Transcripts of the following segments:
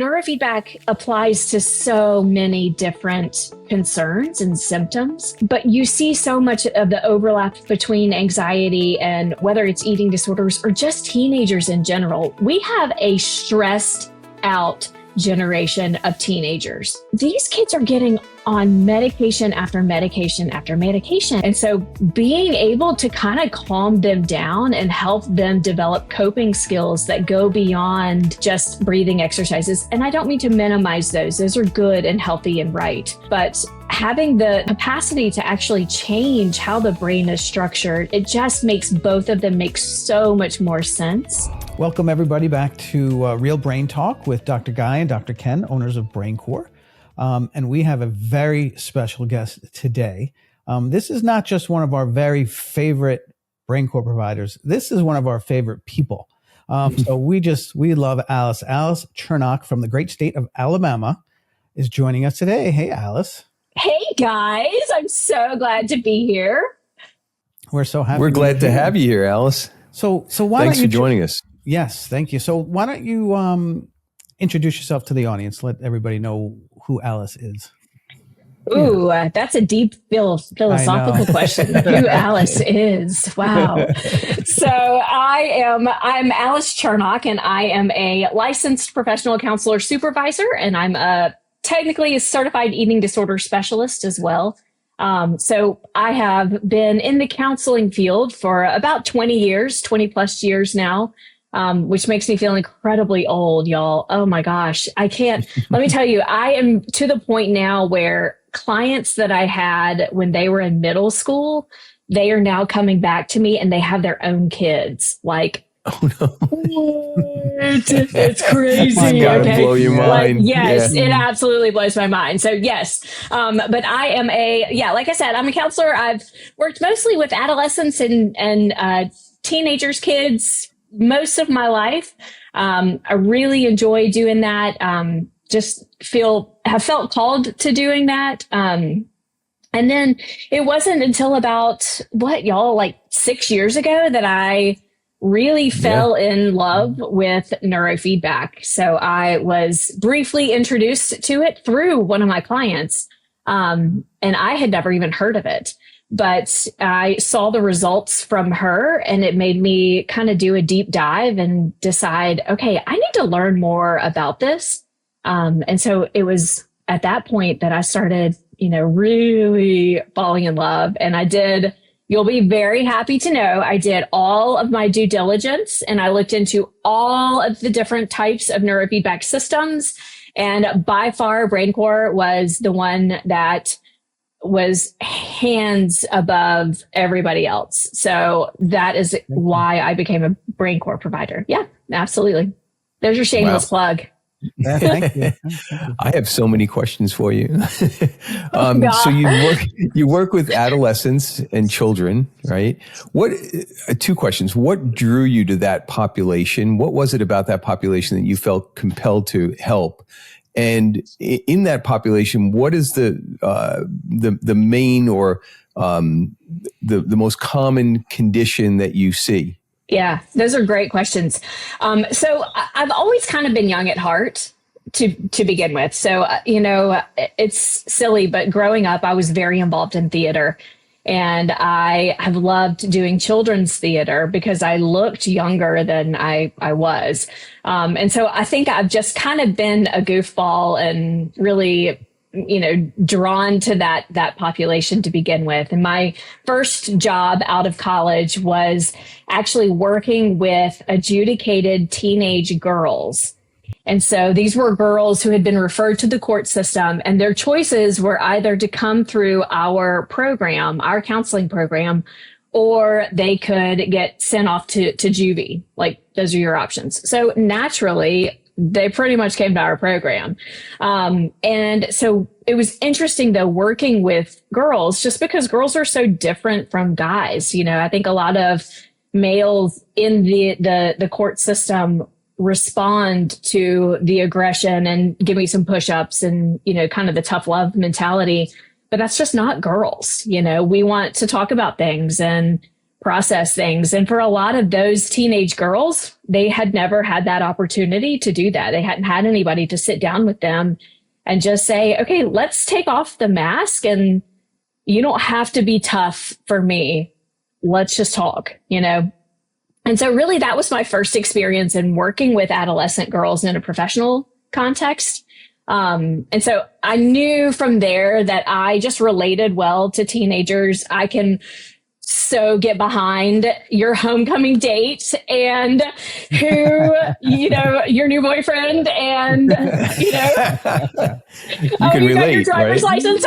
Neurofeedback applies to so many different concerns and symptoms, but you see so much of the overlap between anxiety and whether it's eating disorders or just teenagers in general. We have a stressed out generation of teenagers. These kids are getting on medication after medication after medication. And so being able to kind of calm them down and help them develop coping skills that go beyond just breathing exercises. And I don't mean to minimize those. Those are good and healthy and right. But having the capacity to actually change how the brain is structured, it just makes both of them make so much more sense. Welcome everybody back to Real Brain Talk with Dr. Guy and Dr. Ken, owners of BrainCore. And we have a very special guest today. This is not just one of our very favorite BrainCore providers. This is one of our favorite people. So we love Alice. Alice Churnock from the great state of Alabama is joining us today. Hey, Alice. Hey, guys. I'm so glad to be here. We're so happy. We're glad to have you here, Alice. So why Thanks don't you for joining us. Yes, thank you. So why don't you introduce yourself to the audience? Let everybody know who Alice is. Ooh, that's a deep philosophical question. Who Alice is. Wow. So I'm Alice Churnock, and I am a licensed professional counselor supervisor, and I'm technically a certified eating disorder specialist as well. So I have been in the counseling field for about 20 plus years now. Which makes me feel incredibly old, y'all. Oh my gosh. Let me tell you, I am to the point now where clients that I had when they were in middle school, they are now coming back to me and they have their own kids. Like, oh no, it's crazy. Gotta blow your mind. Yes, yeah. It absolutely blows my mind. So yes, but I am like I said, I'm a counselor. I've worked mostly with adolescents and teenagers, kids, most of my life. I really enjoy doing that. Have felt called to doing that. And then it wasn't until about 6 years ago that I really fell in love with neurofeedback. So I was briefly introduced to it through one of my clients. And I had never even heard of it. But I saw the results from her and it made me kind of do a deep dive and decide, okay, I need to learn more about this. And so it was at that point that I started, really falling in love. And you'll be very happy to know, I did all of my due diligence and I looked into all of the different types of neurofeedback systems. And by far, BrainCore was the one that was hands above everybody else. So that is why I became a BrainCore provider. Yeah, absolutely. There's your shameless plug. Yeah, thank you. I have so many questions for you. So you work with adolescents and children, right? Two questions. What drew you to that population? What was it about that population that you felt compelled to help? And in that population, what is the main or the most common condition that you see? Yeah, those are great questions. So I've always kind of been young at heart to begin with. So, it's silly, but growing up, I was very involved in theater. And I have loved doing children's theater because I looked younger than I was. And so I think I've just kind of been a goofball and really, drawn to that population to begin with. And my first job out of college was actually working with adjudicated teenage girls. And so these were girls who had been referred to the court system, and their choices were either to come through our program, our counseling program, or they could get sent off to juvie. Like, those are your options. So naturally, they pretty much came to our program. And so it was interesting, though, working with girls, just because girls are so different from guys. I think a lot of males in the court system respond to the aggression and give me some push-ups and, kind of the tough love mentality. But that's just not girls. We want to talk about things and process things. And for a lot of those teenage girls, they had never had that opportunity to do that. They hadn't had anybody to sit down with them and just say, okay, let's take off the mask, and you don't have to be tough for me. Let's just talk, you know? And so really that was my first experience in working with adolescent girls in a professional context. And so I knew from there that I just related well to teenagers. I can so get behind your homecoming date and who, you know, your new boyfriend, and, you know, you can relate, got your driver's right? license.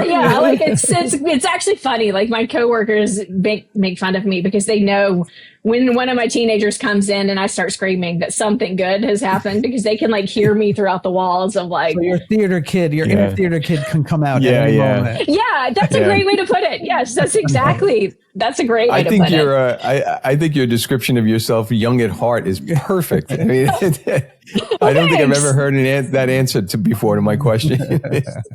Yeah. Like it's actually funny. Like my coworkers make fun of me because they know when one of my teenagers comes in and I start screaming that something good has happened, because they can like hear me throughout the walls of like, so your theater kid, your inner theater kid can come out at any moment. Yeah, that's a great way to put it. Yes, that's a great way to put it. I think your description of yourself, young at heart, is perfect. I mean, I don't think I've ever heard that answer before to my question.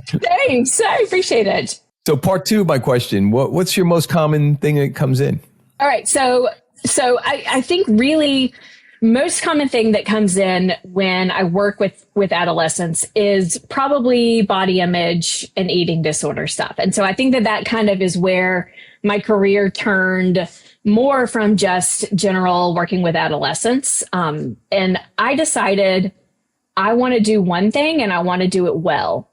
Thanks, I appreciate it. So part two of my question, what's your most common thing that comes in? All right, so I think really most common thing that comes in when I work with adolescents is probably body image and eating disorder stuff. And so I think that kind of is where my career turned more from just general working with adolescents. And I decided I want to do one thing and I want to do it well.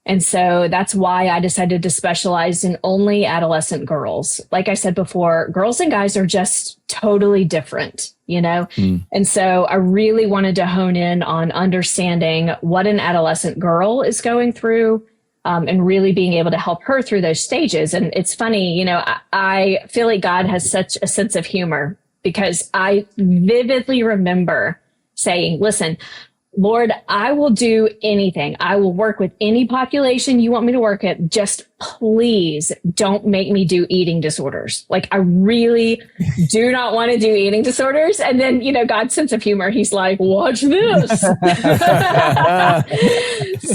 And so that's why I decided to specialize in only adolescent girls. Like I said before, girls and guys are just totally different, you know? And so I really wanted to hone in on understanding what an adolescent girl is going through, and really being able to help her through those stages. And it's funny, you know, I feel like God has such a sense of humor, because I vividly remember saying, listen, Lord, I will do anything. I will work with any population you want me to work at. Just please don't make me do eating disorders. Like, I really do not want to do eating disorders. And then, you know, God's sense of humor, he's like, watch this. So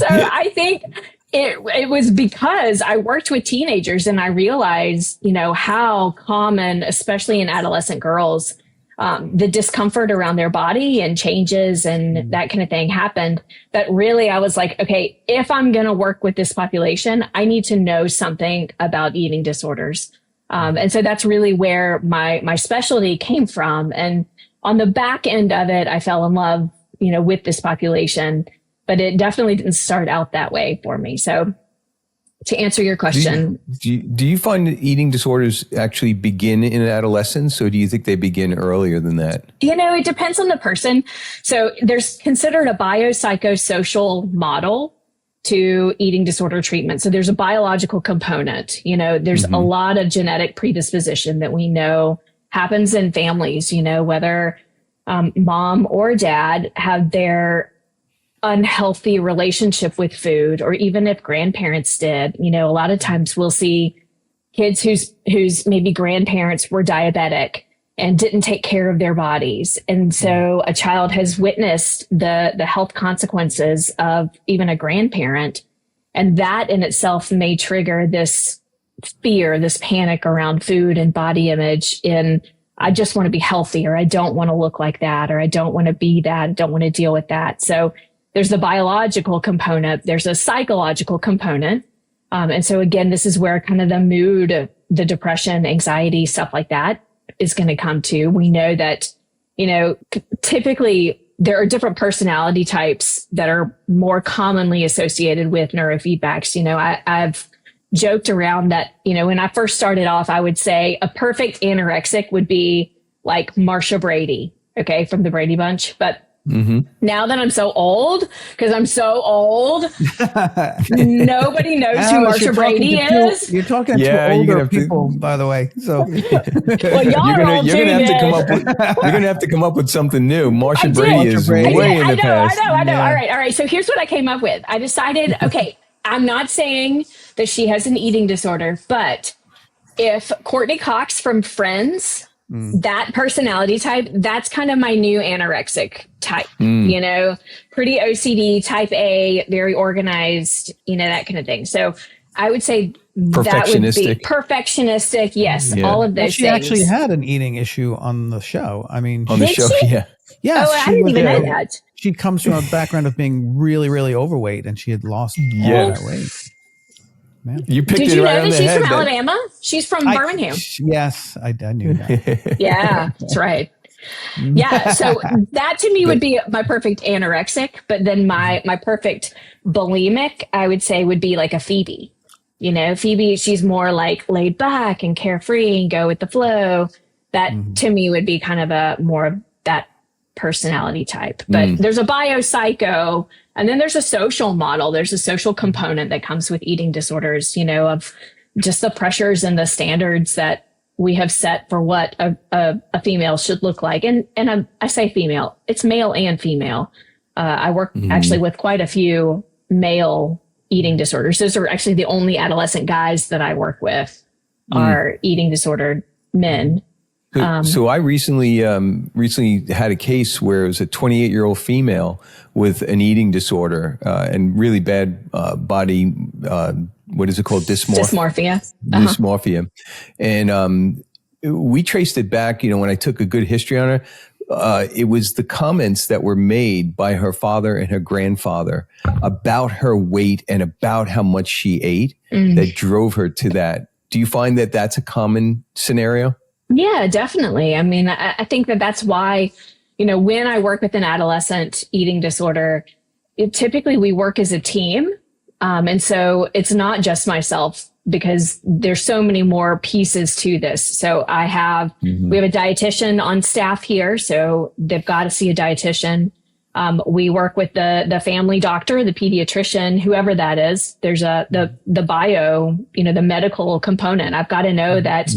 I think it was because I worked with teenagers and I realized, you know, how common, especially in adolescent girls, the discomfort around their body and changes and that kind of thing happened, that really I was like, okay, if I'm going to work with this population, I need to know something about eating disorders. And so that's really where my specialty came from. And on the back end of it, I fell in love, you know, with this population, but it definitely didn't start out that way for me. So to answer your question. Do you find that eating disorders actually begin in adolescence, or do you think they begin earlier than that? You know, it depends on the person. So there's considered a biopsychosocial model to eating disorder treatment. So there's a biological component, you know, there's a lot of genetic predisposition that we know happens in families, you know, whether mom or dad have their unhealthy relationship with food, or even if grandparents did, you know, a lot of times we'll see kids whose maybe grandparents were diabetic and didn't take care of their bodies. And so a child has witnessed the health consequences of even a grandparent. And that in itself may trigger this fear, this panic around food and body image in, I just want to be healthy, or I don't want to look like that, or I don't want to be that, I don't want to deal with that. So there's the biological component, there's a psychological component. And so again, this is where kind of the mood, the depression, anxiety, stuff like that is going to come to. We know that, you know, typically there are different personality types that are more commonly associated with neurofeedbacks. You know, I've joked around that, you know, when I first started off, I would say a perfect anorexic would be like Marsha Brady, okay, from the Brady Bunch. But now that I'm so old, because I'm so old, nobody knows who Marsha Brady is. You're talking to older people, by the way. So, well, you're gonna have to come up with something new. Marsha Brady is way in the past. I know. All right. So here's what I came up with. I decided, okay, I'm not saying that she has an eating disorder, but if Courtney Cox from Friends, that personality type, that's kind of my new anorexic type, you know, pretty OCD, type A, very organized, you know, that kind of thing. So I would say That would be Perfectionistic. perfectionistic. Yes, Yeah. all of Well, those she things. actually had an eating issue on the show. I mean, On the Did show, she? yeah. yes, Oh, I didn't even know that. She comes from a background of being really, really overweight, and she had lost all Yeah. that weight. Man. You picked Did it you right know on that the she's head. from Alabama? She's from Birmingham. Yes, I knew that. Yeah, that's right. Yeah, so that to me would be my perfect anorexic, but then my perfect bulimic, I would say, would be like a Phoebe. You know, Phoebe, she's more like laid back and carefree and go with the flow. That to me would be kind of a more of that personality type. But there's a biopsycho, and then there's a social model. There's a social component that comes with eating disorders, you know, of just the pressures and the standards that we have set for what a female should look like. And I say female, it's male and female. I work actually with quite a few male eating disorders. Those are actually the only adolescent guys that I work with are eating disordered men. So I recently had a case where it was a 28-year-old female with an eating disorder and really bad body, what is it called? Dysmorphia. Dysmorphia. And we traced it back, you know, when I took a good history on her, it was the comments that were made by her father and her grandfather about her weight and about how much she ate that drove her to that. Do you find that that's a common scenario? Yeah, definitely. I mean, I think that that's why, you know, when I work with an adolescent eating disorder, typically we work as a team. And so it's not just myself because there's so many more pieces to this. So we have a dietitian on staff here. So they've got to see a dietitian. We work with the family doctor, the pediatrician, whoever that is. There's the bio, you know, the medical component. I've got to know that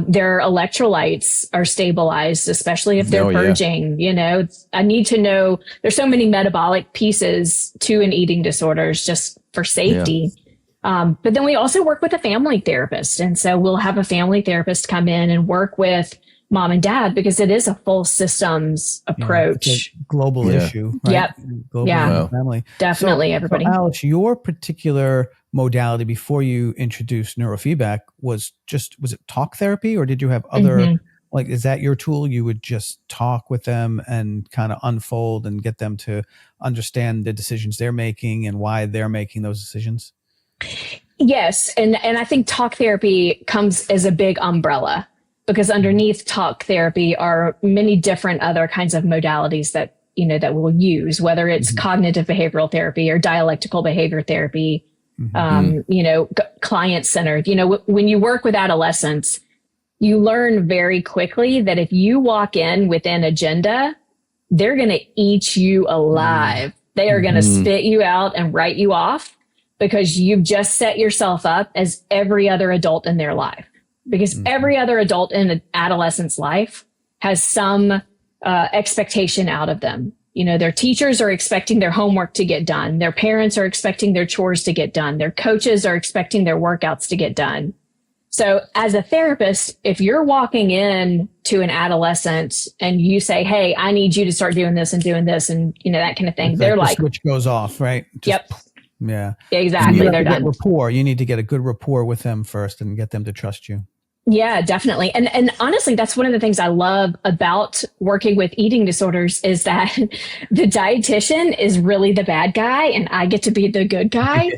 their electrolytes are stabilized, especially if they're purging. You know, I need to know there's so many metabolic pieces to an eating disorders just for safety. But then we also work with a family therapist. And so we'll have a family therapist come in and work with mom and dad because it is a full systems approach. It's a global issue. Right? Yep. Global family. Definitely, everybody. So Alice, your particular modality before you introduced neurofeedback was it talk therapy, or did you have other, like, is that your tool? You would just talk with them and kind of unfold and get them to understand the decisions they're making and why they're making those decisions? Yes. And I think talk therapy comes as a big umbrella because underneath talk therapy are many different other kinds of modalities that, you know, that we'll use, whether it's cognitive behavioral therapy or dialectical behavior therapy, you know, client-centered. You know, when you work with adolescents, you learn very quickly that if you walk in with an agenda, they're going to eat you alive. They are going to spit you out and write you off because you've just set yourself up as every other adult in their life. Because every other adult in an adolescent's life has some expectation out of them. You know, their teachers are expecting their homework to get done. Their parents are expecting their chores to get done. Their coaches are expecting their workouts to get done. So as a therapist, if you're walking in to an adolescent and you say, hey, I need you to start doing this and, you know, that kind of thing, they're like, the switch goes off, right? Yep. Yeah. Exactly. They're done. Rapport. You need to get a good rapport with them first and get them to trust you. Yeah, definitely. And honestly, that's one of the things I love about working with eating disorders is that the dietitian is really the bad guy and I get to be the good guy.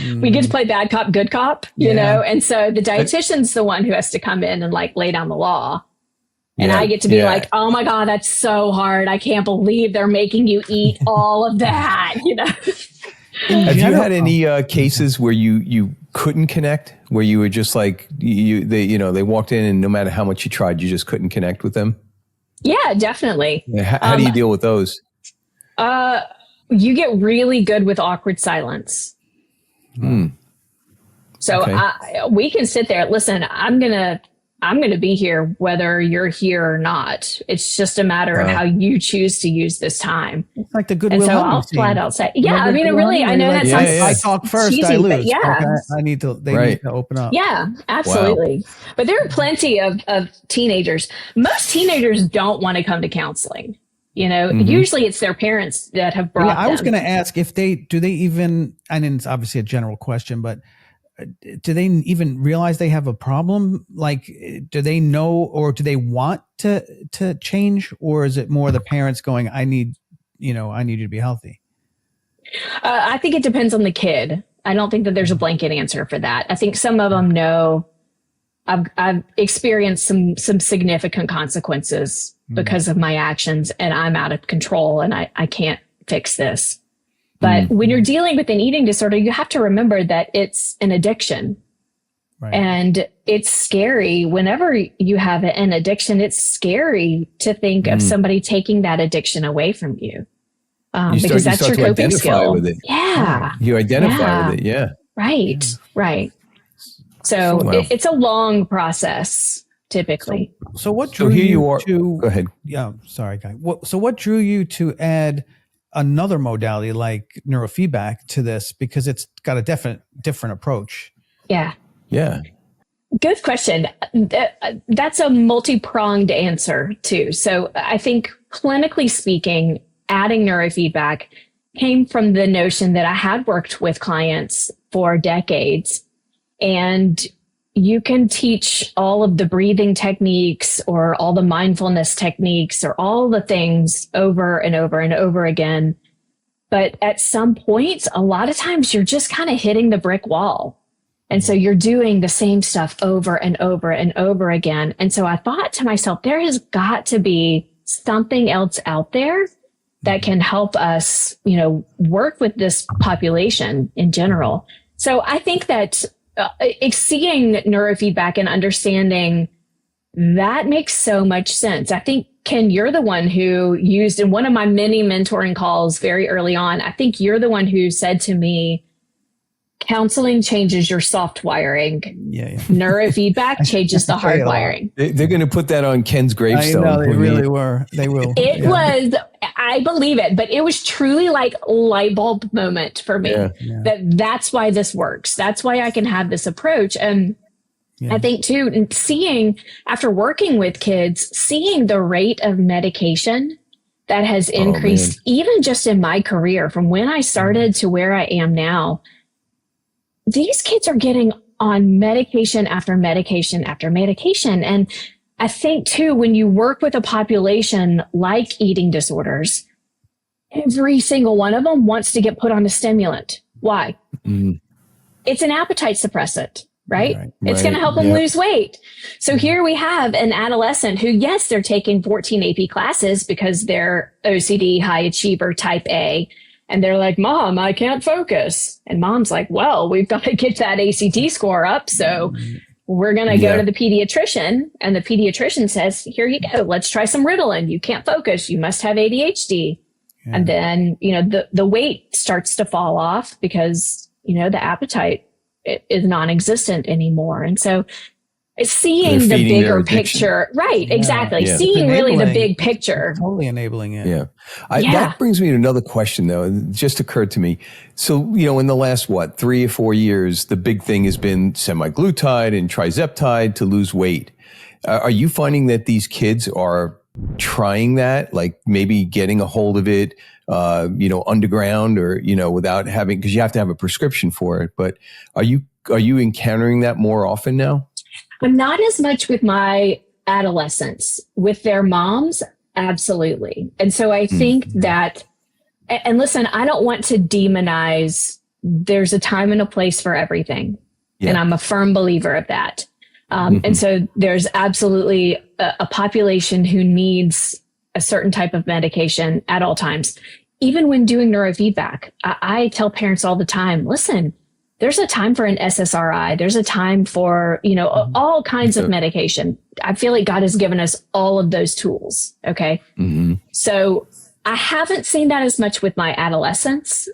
We get to play bad cop, good cop, you know? And so the dietitian's the one who has to come in and like lay down the law. And I get to be like, oh my God, that's so hard. I can't believe they're making you eat all of that, you know? Have you had any cases where you couldn't connect, where you were just like they walked in and no matter how much you tried, you just couldn't connect with them? Yeah, definitely. How do you deal with those? You get really good with awkward silence. So we can sit there. Listen, I'm gonna be here whether you're here or not. It's just a matter of how you choose to use this time. It's like the good. And so I'll flat out say, I mean, I know that sounds I talk first, cheesy, I lose. But yeah, okay? I need to. They need to open up. Yeah, absolutely. Wow. But there are plenty of teenagers. Most teenagers don't want to come to counseling. You know, usually it's their parents that have brought them. I was going to ask if do they even, and it's obviously a general question, but do they even realize they have a problem? Like, do they know, or do they want to change, or is it more the parents going, I need you to be healthy? I think it depends on the kid. I don't think that there's a blanket answer for that. I think some of them know I've experienced some significant consequences because of my actions, and I'm out of control and I can't fix this. But when you're dealing with an eating disorder, you have to remember that it's an addiction. Right. And it's scary. Whenever you have an addiction, it's scary to think of somebody taking that addiction away from you. Because that's your coping skill. With it. Yeah. You identify with it. Yeah. Right. Yeah. Right. So it's a long process typically. So what drew you to, go ahead. Yeah. Sorry, Guy. So what drew you to add another modality like neurofeedback to this, because it's got a different approach? Yeah. Yeah. Good question. That's a multi-pronged answer too. So I think clinically speaking, adding neurofeedback came from the notion that I had worked with clients for decades, and you can teach all of the breathing techniques or all the mindfulness techniques or all the things over and over and over again. But at some point, a lot of times you're just kind of hitting the brick wall. And so you're doing the same stuff over and over and over again. And so I thought to myself, there has got to be something else out there that can help us, work with this population in general. So I think that seeing neurofeedback and understanding that makes so much sense. I think, Ken, you're the one who used in one of my many mentoring calls very early on. I think you're the one who said to me, counseling changes your soft wiring. Yeah. Neurofeedback changes the hard wiring. They're going to put that on Ken's gravestone. I know, they really were. They will. It was, I believe it, but it was truly like a light bulb moment for me. That's why this works. That's why I can have this approach. And I think too, and seeing, after working with kids, seeing the rate of medication that has increased, even just in my career, from when I started to where I am now. These kids are getting on medication after medication after medication. And I think too, when you work with a population like eating disorders, every single one of them wants to get put on a stimulant. Why? It's an appetite suppressant, right? It's going to help them lose weight. So here we have an adolescent who, yes, they're taking 14 AP classes because they're OCD, high achiever, type A. And they're like, Mom, I can't focus. And Mom's like, well, we've got to get that ACT score up. So we're going to go to the pediatrician. And the pediatrician says, here you go. Let's try some Ritalin. You can't focus. You must have ADHD. Yeah. And then, the weight starts to fall off because, the appetite is non-existent anymore. And so seeing the bigger picture, right? Yeah. Exactly. Yeah. Seeing really the big picture. Totally enabling it. Yeah. That brings me to another question though. It just occurred to me. So, in the last, 3 or 4 years, the big thing has been semaglutide and trizeptide to lose weight. Are you finding that these kids are trying that, like maybe getting a hold of it, underground or, without having, because you have to have a prescription for it, but are you encountering that more often now? Not as much with my adolescents. With their moms, absolutely. And so I think that, and listen, I don't want to demonize, there's a time and a place for everything. Yeah. And I'm a firm believer of that. And so there's absolutely a population who needs a certain type of medication at all times. Even when doing neurofeedback, I tell parents all the time, listen, there's a time for an SSRI. There's a time for, all kinds of medication. I feel like God has given us all of those tools. Okay. So I haven't seen that as much with my adolescents.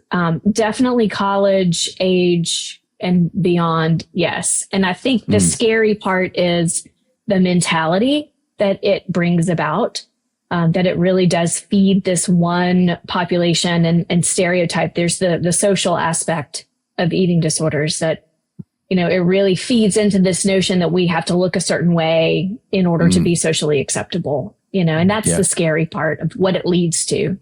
Definitely college age and beyond. Yes. And I think the scary part is the mentality that it brings about, that it really does feed this one population and stereotype. There's the social aspect of eating disorders that, it really feeds into this notion that we have to look a certain way in order to be socially acceptable, and that's the scary part of what it leads to.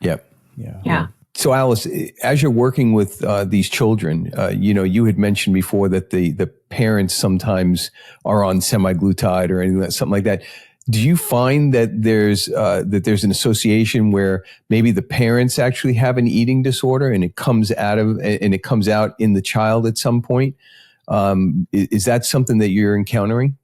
Yep. Yeah. So Alice, as you're working with these children, you had mentioned before that the parents sometimes are on semaglutide or something like that. Do you find that there's an association where maybe the parents actually have an eating disorder and it comes out in the child at some point? Is that something that you're encountering?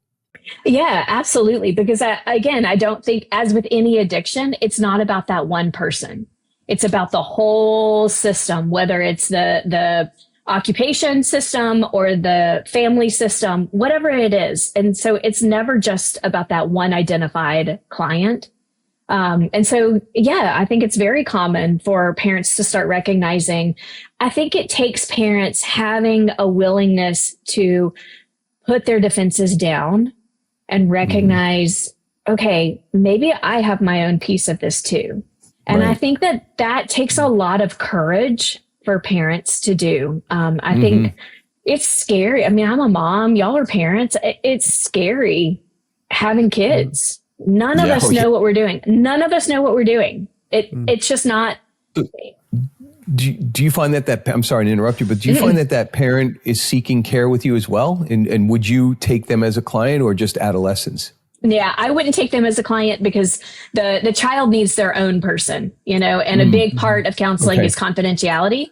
Yeah, absolutely. Because I don't think, as with any addiction, it's not about that one person. It's about the whole system, whether it's the occupation system or the family system, whatever it is. And so it's never just about that one identified client. And so, I think it's very common for parents to start recognizing. I think it takes parents having a willingness to put their defenses down and recognize, okay, maybe I have my own piece of this too. And right. I think that takes a lot of courage for parents to do. I think it's scary. I mean, I'm a mom, y'all are parents. It's scary having kids. None of us know what we're doing. None of us know what we're doing. It's just not. Do you find that I'm sorry to interrupt you, but do you find that parent is seeking care with you as well? And would you take them as a client or just adolescents? Yeah, I wouldn't take them as a client because the child needs their own person, and a big part of counseling is confidentiality.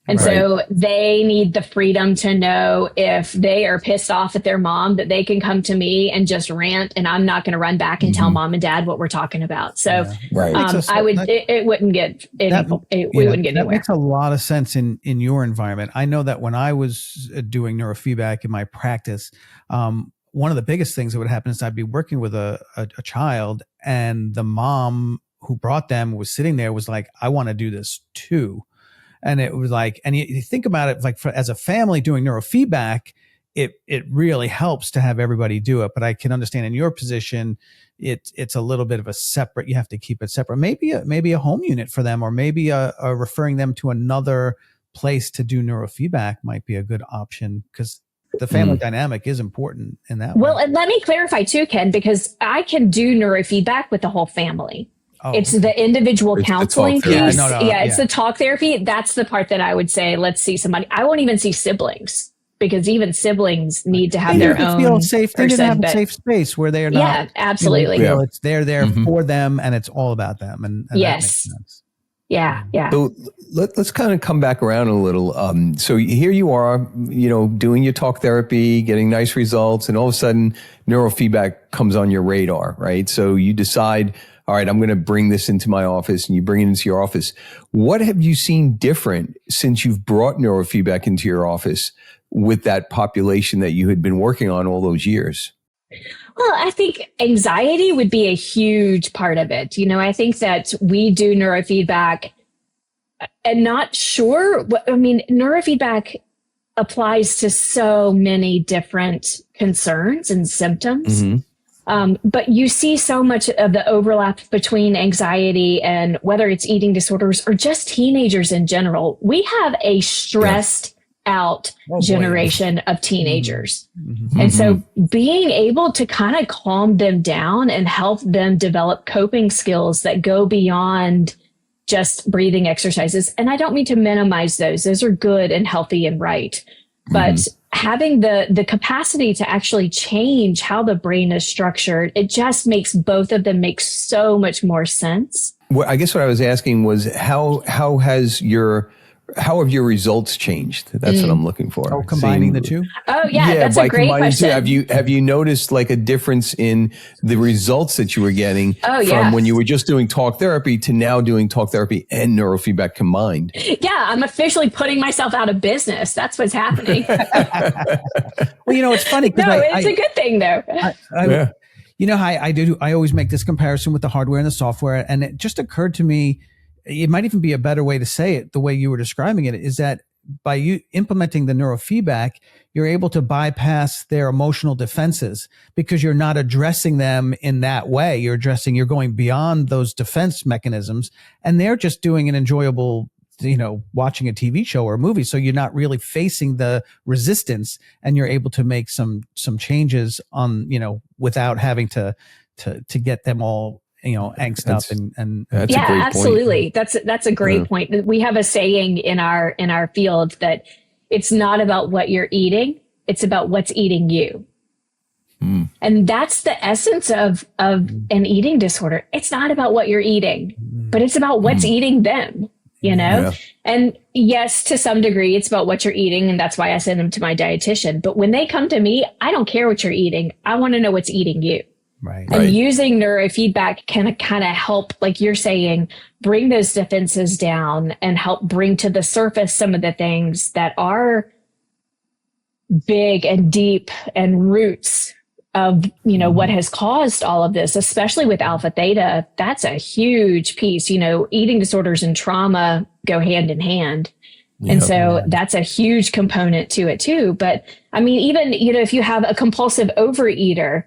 And so they need the freedom to know if they are pissed off at their mom, that they can come to me and just rant, and I'm not going to run back and tell mom and dad what we're talking about. So it wouldn't get we wouldn't get anywhere. That makes a lot of sense in your environment. I know that when I was doing neurofeedback in my practice, one of the biggest things that would happen is I'd be working with a child, and the mom who brought them was sitting there was like, I want to do this too. And it was like, and you think about it, like as a family doing neurofeedback, it really helps to have everybody do it. But I can understand in your position, it's a little bit of a separate, you have to keep it separate. Maybe a home unit for them, or maybe a referring them to another place to do neurofeedback might be a good option, because the family dynamic is important in that way. Well, and let me clarify too, Ken, because I can do neurofeedback with the whole family. It's the individual counseling piece. It's the talk therapy. That's the part that I would say, let's see somebody. I won't even see siblings, because even siblings need to have their own. Feel safe. They need to have a safe space where they are not. Yeah, absolutely. It's they're there for them, and it's all about them. And yes. That makes sense. Yeah. So let's kind of come back around a little. So here you are, doing your talk therapy, getting nice results, and all of a sudden neurofeedback comes on your radar, right? So you decide, all right, I'm going to bring this into my office, and you bring it into your office. What have you seen different since you've brought neurofeedback into your office with that population that you had been working on all those years? Well, I think anxiety would be a huge part of it. I think that we do neurofeedback and not sure. Neurofeedback applies to so many different concerns and symptoms. But you see so much of the overlap between anxiety and whether it's eating disorders or just teenagers in general. We have a stressed out generation of teenagers. And so being able to kind of calm them down and help them develop coping skills that go beyond just breathing exercises. And I don't mean to minimize those. Those are good and healthy and right. But having the capacity to actually change how the brain is structured, it just makes both of them make so much more sense. Well, I guess what I was asking was how have your results changed? That's what I'm looking for. Oh, combining the two? Oh, yeah, that's a great question. Have you noticed like a difference in the results that you were getting from when you were just doing talk therapy to now doing talk therapy and neurofeedback combined? Yeah, I'm officially putting myself out of business. That's what's happening. Well, it's funny. No, it's a good thing though. I always make this comparison with the hardware and the software. And it just occurred to me, it might even be a better way to say it, the way you were describing it, is that by you implementing the neurofeedback, you're able to bypass their emotional defenses because you're not addressing them in that way. You're going beyond those defense mechanisms, and they're just doing an enjoyable, watching a TV show or a movie. So you're not really facing the resistance, and you're able to make some changes on, without having to get them all angst up and that's a yeah, great absolutely. point. That's a great point. We have a saying in our field that it's not about what you're eating, it's about what's eating you. And that's the essence of an eating disorder. It's not about what you're eating, but it's about what's eating them, Yeah. And yes, to some degree, it's about what you're eating. And that's why I send them to my dietitian. But when they come to me, I don't care what you're eating. I want to know what's eating you. Right. And using neurofeedback can kind of help, like you're saying, bring those defenses down and help bring to the surface some of the things that are big and deep and roots of, what has caused all of this, especially with alpha theta. That's a huge piece. Eating disorders and trauma go hand in hand. And so that's a huge component to it too. But I mean, even, if you have a compulsive overeater,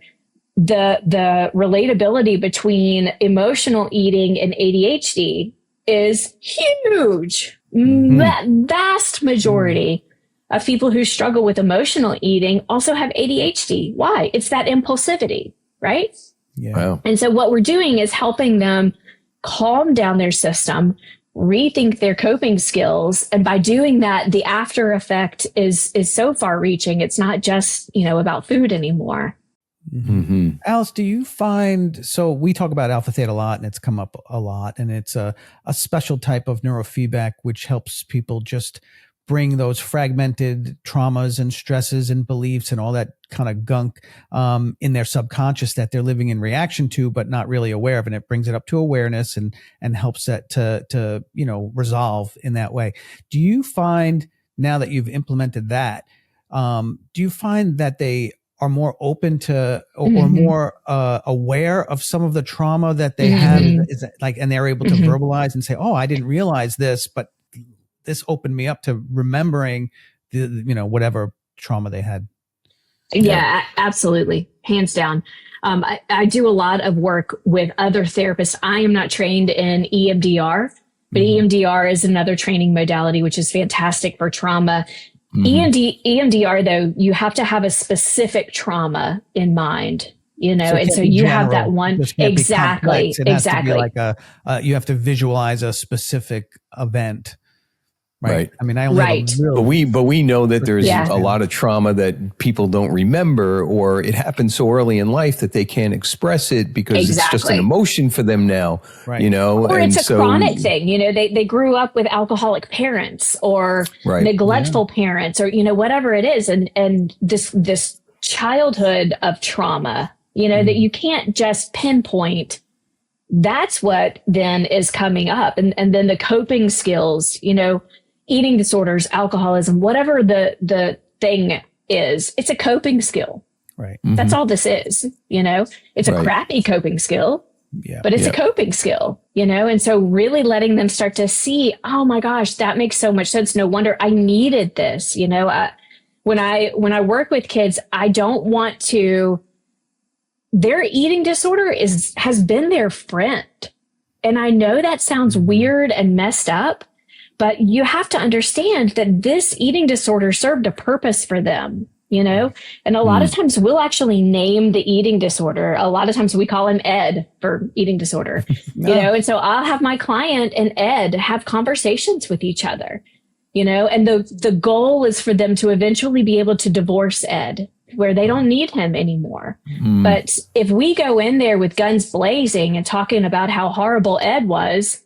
the relatability between emotional eating and ADHD is huge. Vast majority of people who struggle with emotional eating also have ADHD. Why? It's that impulsivity, right? Yeah. Wow. And so what we're doing is helping them calm down their system, rethink their coping skills. And by doing that, the after effect is so far reaching. It's not just, about food anymore. Alice, do you find, so we talk about alpha theta a lot and it's come up a lot, and it's a special type of neurofeedback which helps people just bring those fragmented traumas and stresses and beliefs and all that kind of gunk in their subconscious that they're living in reaction to, but not really aware of. And it brings it up to awareness and helps that to resolve in that way. Do you find, now that you've implemented that, do you find that they are more open to or more aware of some of the trauma that they have? Is it like, and they're able to verbalize and say, oh, I didn't realize this, but this opened me up to remembering whatever trauma they had. Yeah, absolutely. Hands down. I do a lot of work with other therapists. I am not trained in EMDR, but EMDR is another training modality, which is fantastic for trauma. EMDR, though, you have to have a specific trauma in mind, and so you have that one. Exactly. Exactly. Like you have to visualize a specific event. Right. I mean, I only but we know that there's a lot of trauma that people don't remember, or it happens so early in life that they can't express it because it's just an emotion for them now, right. Or it's a chronic thing. They grew up with alcoholic parents or neglectful parents or, whatever it is. And this childhood of trauma, that you can't just pinpoint. That's what then is coming up. And then the coping skills, eating disorders, alcoholism, whatever the thing is, it's a coping skill. Right. That's all this is, it's a crappy coping skill, but it's a coping skill, and so really letting them start to see, oh my gosh, that makes so much sense. No wonder I needed this. When I work with kids, I don't want to, their eating disorder has been their friend. And I know that sounds weird and messed up, but you have to understand that this eating disorder served a purpose for them, and a lot of times we'll actually name the eating disorder. A lot of times we call him Ed for eating disorder, and so I'll have my client and Ed have conversations with each other, and the goal is for them to eventually be able to divorce Ed, where they don't need him anymore. But if we go in there with guns blazing and talking about how horrible Ed was,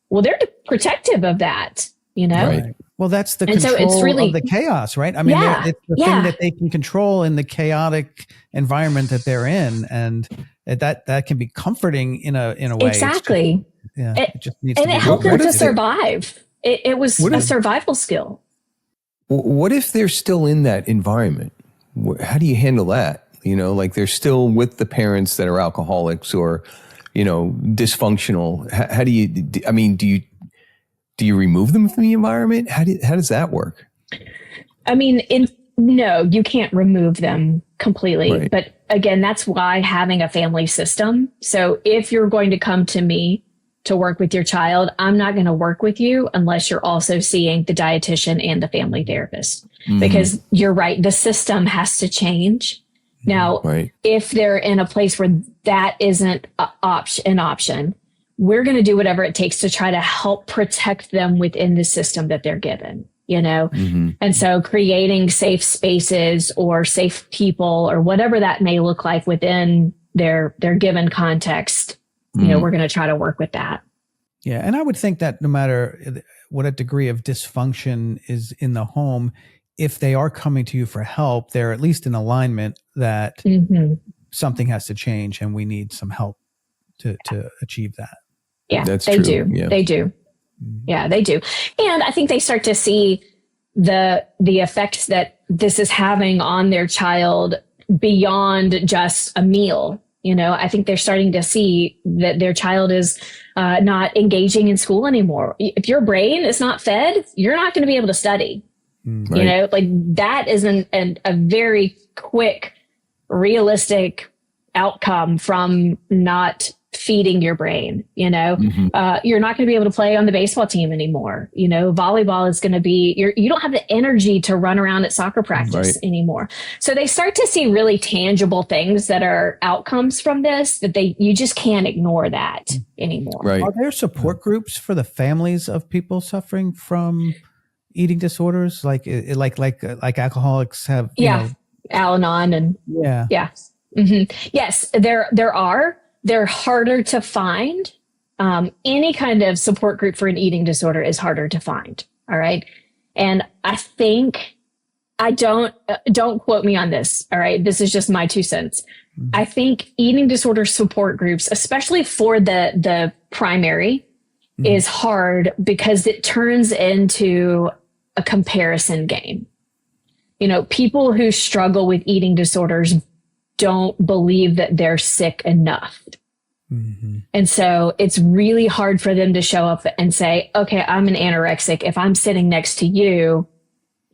well, they're protective of that, Right. Well, that's the control of the chaos, right? I mean, it's the thing that they can control in the chaotic environment that they're in, and that can be comforting in a way. Exactly. It just needs and to be it helped them to survive. It was a survival skill. What if they're still in that environment? How do you handle that? Like they're still with the parents that are alcoholics or dysfunctional. How do you, I mean, do you remove them from the environment? How does that work? I mean, no, you can't remove them completely. Right. But again, that's why having a family system. So if you're going to come to me to work with your child, I'm not going to work with you unless you're also seeing the dietitian and the family therapist, because you're right. The system has to change. Now, if they're in a place where that isn't an option, we're going to do whatever it takes to try to help protect them within the system that they're given, And so creating safe spaces or safe people or whatever that may look like within their given context, we're going to try to work with that. Yeah. And I would think that no matter what a degree of dysfunction is in the home, if they are coming to you for help, they're at least in alignment that something has to change and we need some help to achieve that. Yeah, that's they true. do. Yeah. They do. Yeah, they do. And I think they start to see the effects that this is having on their child beyond just a meal. I think they're starting to see that their child is not engaging in school anymore. If your brain is not fed, you're not going to be able to study. Right. Like that is a very quick, realistic outcome from not feeding your brain. You're not going to be able to play on the baseball team anymore. Volleyball is going to be, you don't have the energy to run around at soccer practice anymore. So they start to see really tangible things that are outcomes from this that you just can't ignore that anymore. Right. Are there support groups for the families of people suffering from eating disorders, like alcoholics have? Al-Anon and yes, there are. They're harder to find. Any kind of support group for an eating disorder is harder to find. All right. And I think don't quote me on this. All right. This is just my 2 cents. I think eating disorder support groups, especially for the primary, is hard because it turns into a comparison game. People who struggle with eating disorders don't believe that they're sick enough. And so it's really hard for them to show up and say, okay, I'm an anorexic. If I'm sitting next to you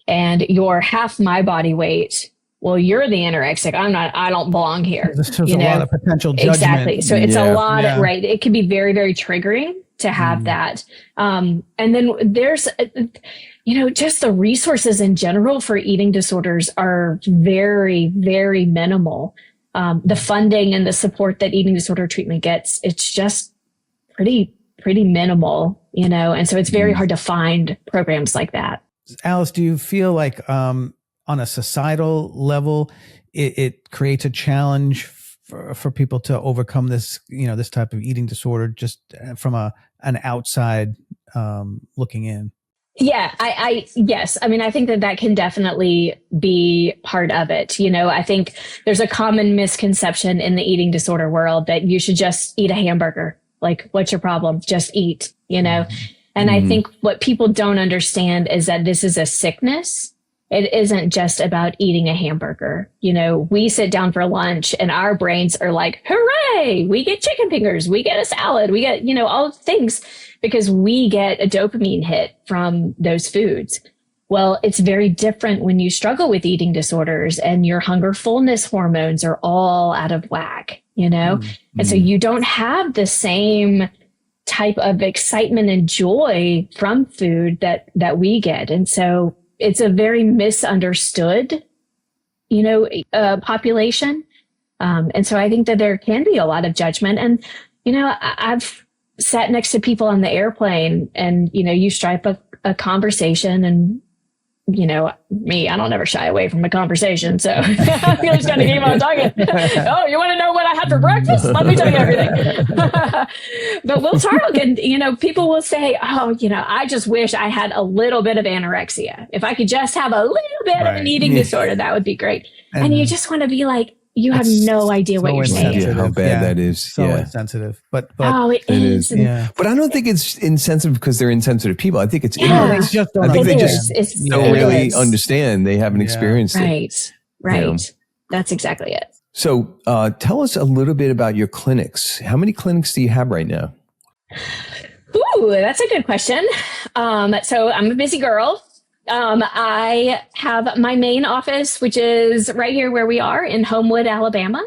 and you're half my body weight, well, you're the anorexic. I'm not, I don't belong here. There's a lot of potential judgment. Exactly. So it's a lot of, right. It can be very, very triggering to have that. And then there's, just the resources in general for eating disorders are very, very minimal. The funding and the support that eating disorder treatment gets, it's just pretty minimal, and so it's very hard to find programs like that. Alice, do you feel like on a societal level, it creates a challenge for people to overcome this, this type of eating disorder just from an outside looking in? Yeah, yes. I mean, I think that can definitely be part of it. I think there's a common misconception in the eating disorder world that you should just eat a hamburger. Like, what's your problem? Just eat, And I think what people don't understand is that this is a sickness. It isn't just about eating a hamburger. We sit down for lunch and our brains are like, hooray, we get chicken fingers, we get a salad, we get, all things because we get a dopamine hit from those foods. Well, it's very different when you struggle with eating disorders and your hunger fullness hormones are all out of whack, And so you don't have the same type of excitement and joy from food that we get. And so it's a very misunderstood, population. And so I think that there can be a lot of judgment. And, I've sat next to people on the airplane and, you strike a conversation and, me, I don't ever shy away from a conversation. So I'm just going to keep on talking. Oh, you want to know what I had for breakfast? Let me tell you everything. But we'll talk and, people will say, oh, I just wish I had a little bit of anorexia. If I could just have a little bit of an eating disorder, that would be great. And you just want to be like, you have no idea what you're saying. How bad that is. So insensitive. But it is. Yeah. But I don't think it's insensitive because they're insensitive people. I think it's They just don't don't really understand. They haven't experienced it. Right. That's exactly it. So tell us a little bit about your clinics. How many clinics do you have right now? Ooh, that's a good question. So I'm a busy girl. I have my main office, which is right here where we are in Homewood, Alabama.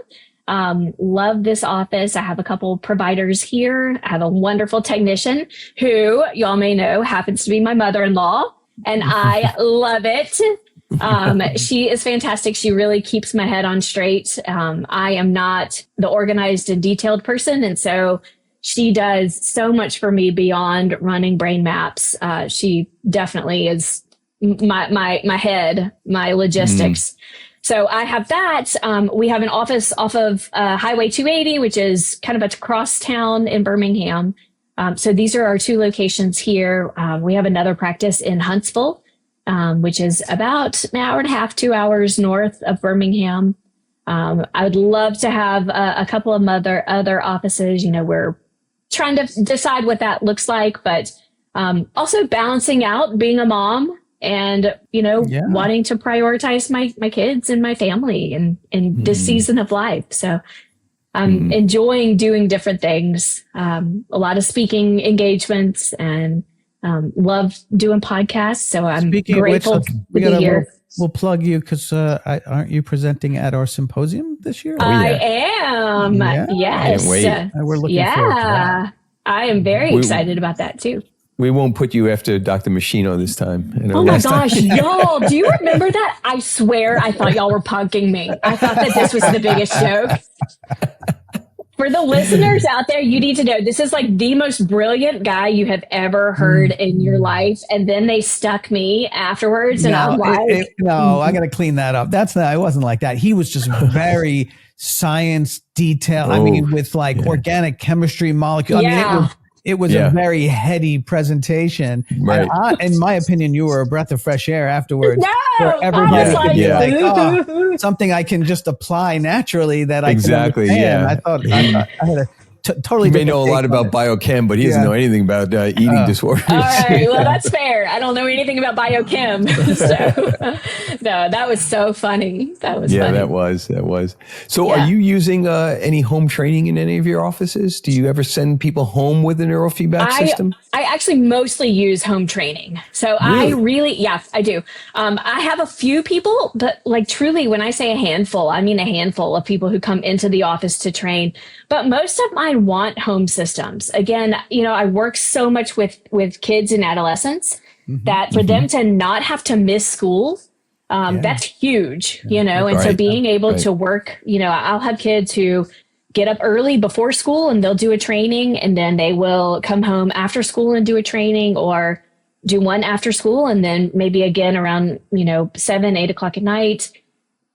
Love this office. I have a couple providers here. I have a wonderful technician who y'all may know happens to be my mother-in-law, and I love it. She is fantastic. She really keeps my head on straight. I am not the organized and detailed person. And so she does so much for me beyond running brain maps. She definitely is my head, my logistics. So I have that. We have an office off of Highway 280, which is kind of a cross town in Birmingham. So these are our two locations here. We have another practice in Huntsville, which is about an hour and a half, 2 hours north of Birmingham. I would love to have a couple of other offices. We're trying to decide what that looks like, but also balancing out being a mom and, wanting to prioritize my kids and my family in this season of life. So I'm enjoying doing different things, a lot of speaking engagements, and love doing podcasts. So I'm grateful to be here. We'll plug you because aren't you presenting at our symposium this year? I am. Yeah. Yes. Can't wait. We're looking forward to that. I am very excited about that too. We won't put you after Dr. Machino this time. Oh my gosh, y'all, do you remember that? I swear I thought y'all were punking me. I thought that this was the biggest joke. For the listeners out there, you need to know this is like the most brilliant guy you have ever heard in your life. And then they stuck me afterwards. And I'm like, no, I got to clean that up. It wasn't like that. He was just very science detailed. I mean, with organic chemistry molecule. I mean, it was a very heady presentation. Right. And in my opinion, you were a breath of fresh air afterwards. No, for everybody I was like, something I can just apply naturally that I exactly. can understand. Yeah. I thought I had a totally. He may know a lot about biochem, but he doesn't know anything about eating disorders. All right, well, that's fair. I don't know anything about biochem. So, no, that was so funny. That was funny. That was. So are you using any home training in any of your offices? Do you ever send people home with a neurofeedback system? I actually mostly use home training. So Really? I do. I have a few people, but like truly when I say a handful, I mean a handful of people who come into the office to train. But most of mine want home systems. Again, I work so much with kids and adolescents that for them to not have to miss school, that's huge, and so being able to work, I'll have kids who get up early before school and they'll do a training, and then they will come home after school and do a training, or do one after school and then maybe again around, 7, 8 o'clock at night.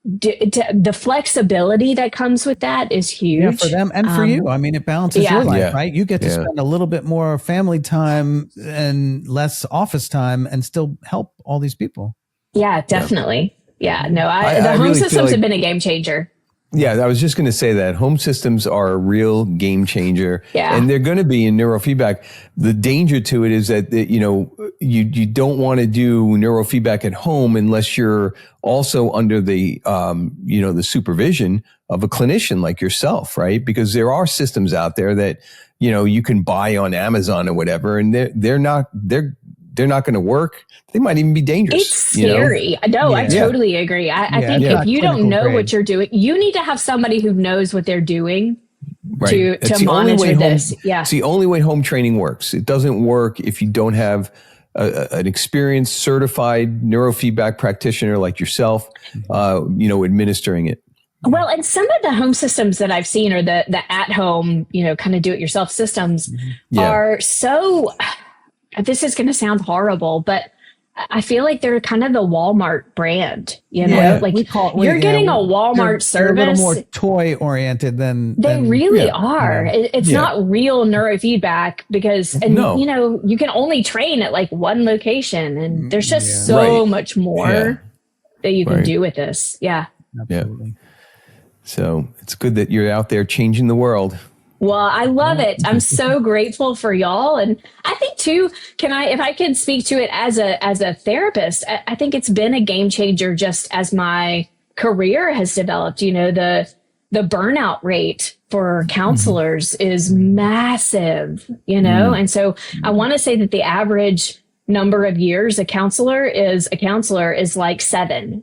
The flexibility that comes with that is huge. Yeah, for them and for you. I mean, it balances your life, right? You get to spend a little bit more family time and less office time and still help all these people. Yeah, definitely. Yeah, no, the home really systems have been a game changer. Yeah, I was just going to say that home systems are a real game changer, and they're going to be in neurofeedback. The danger to it is that you don't want to do neurofeedback at home unless you're also under the the supervision of a clinician like yourself, right? Because there are systems out there that you can buy on Amazon or whatever, and they're not going to work. They might even be dangerous. It's scary. No, I totally agree. I think if you don't know what you're doing, you need to have somebody who knows what they're doing to monitor this. It's the only way home training works. It doesn't work if you don't have an experienced, certified neurofeedback practitioner like yourself, administering it. Well, and some of the home systems that I've seen, or the at-home, kind of do-it-yourself systems, are so. This is going to sound horrible, but I feel like they're kind of the Walmart brand, like you're getting a Walmart service. They're a little more toy oriented than they really are. It's not real neurofeedback because, you can only train at like one location, and there's just so much more that you can do with this. Yeah. Absolutely. So it's good that you're out there changing the world. Well, I love it. I'm so grateful for y'all. And I think too, if I can speak to it as a therapist, I think it's been a game changer just as my career has developed. The burnout rate for counselors is massive, and so I want to say that the average number of years a counselor is like 7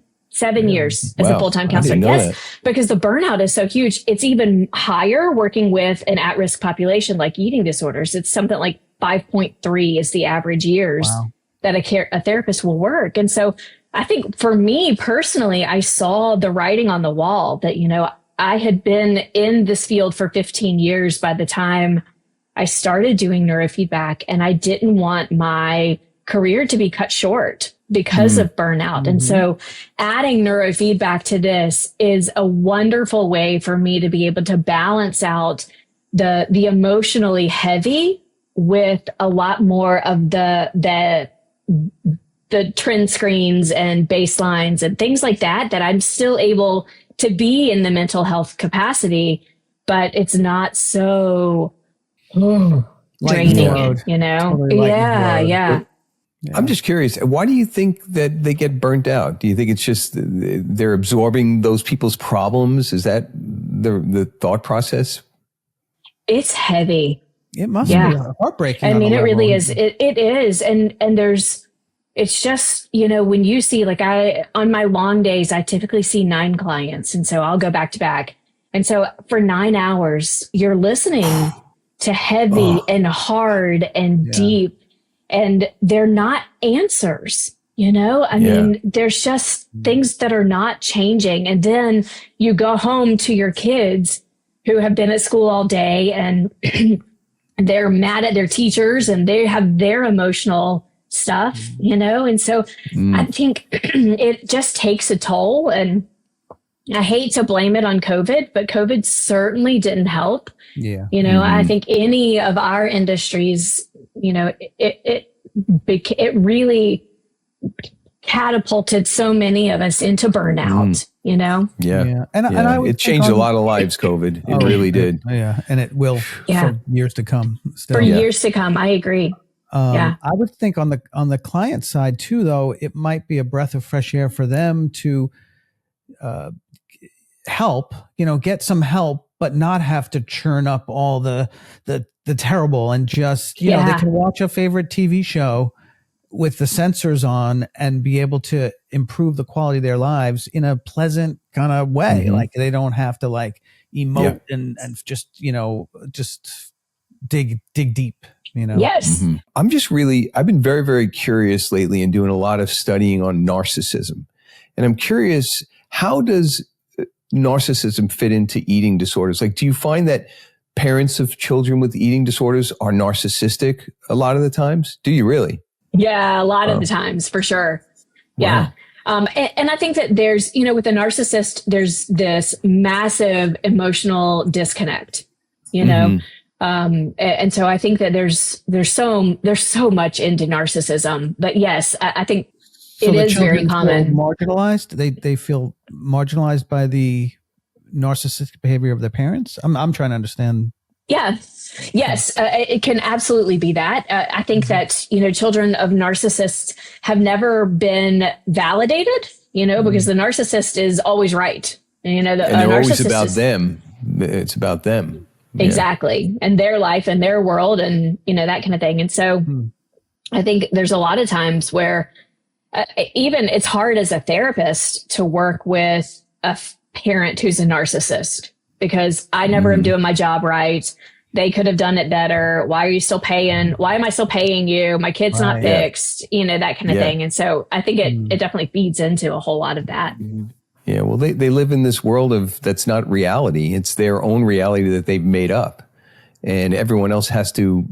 years as a full-time counselor. Yes, because the burnout is so huge. It's even higher working with an at-risk population like eating disorders. It's something like 5.3 is the average years that a therapist will work. And so I think for me personally, I saw the writing on the wall that, I had been in this field for 15 years by the time I started doing neurofeedback, and I didn't want my career to be cut short because of burnout. And so adding neurofeedback to this is a wonderful way for me to be able to balance out the emotionally heavy with a lot more of the trend screens and baselines and things like that I'm still able to be in the mental health capacity, but it's not so draining, Totally Yeah. I'm just curious, why do you think that they get burnt out? Do you think it's just they're absorbing those people's problems? Is that the thought process? It's heavy. It must be heartbreaking. I mean, it really is. It is. And it's just, when you see, like on my long days, I typically see 9 clients. And so I'll go back to back. And so for 9 hours, you're listening to heavy and hard and deep, and they're not answers, I mean, there's just things that are not changing. And then you go home to your kids who have been at school all day, and they're mad at their teachers, and they have their emotional stuff, and so I think it just takes a toll. And I hate to blame it on COVID, but COVID certainly didn't help. Yeah. I think any of our industries, it really catapulted so many of us into burnout, Yeah. And I it changed a lot of lives, COVID. It really did. Yeah. And it will for years to come. Still. For years to come. I agree. I would think on the client side too, though, it might be a breath of fresh air for them to help, get some help, but not have to churn up all the terrible, and just, they can watch a favorite TV show with the sensors on and be able to improve the quality of their lives in a pleasant kind of way. Like they don't have to emote and just, just dig deep. Yes. I've been very, very curious lately and doing a lot of studying on narcissism. And I'm curious, how does narcissism fit into eating disorders? Like, do you find that parents of children with eating disorders are narcissistic a lot of the times? Do you really? Yeah, a lot of the times, for sure. Yeah. And I think that there's, with a narcissist, there's this massive emotional disconnect, and so I think that there's so much into narcissism. But yes, I think it is very common. Marginalized. They feel marginalized by the narcissistic behavior of their parents. I'm trying to understand. Yeah. Yes, it can absolutely be that. I think that, children of narcissists have never been validated, because the narcissist is always right. And they're always about them. It's about them. Exactly. And their life and their world and, that kind of thing. And so I think there's a lot of times where even it's hard as a therapist to work with a parent who's a narcissist, because I never am doing my job right. They could have done it better. Why are you still paying? Why am I still paying you? My kid's not fixed, that kind of thing. And so I think it definitely feeds into a whole lot of that. Yeah. Well, they live in this world that's not reality. It's their own reality that they've made up, and everyone else has to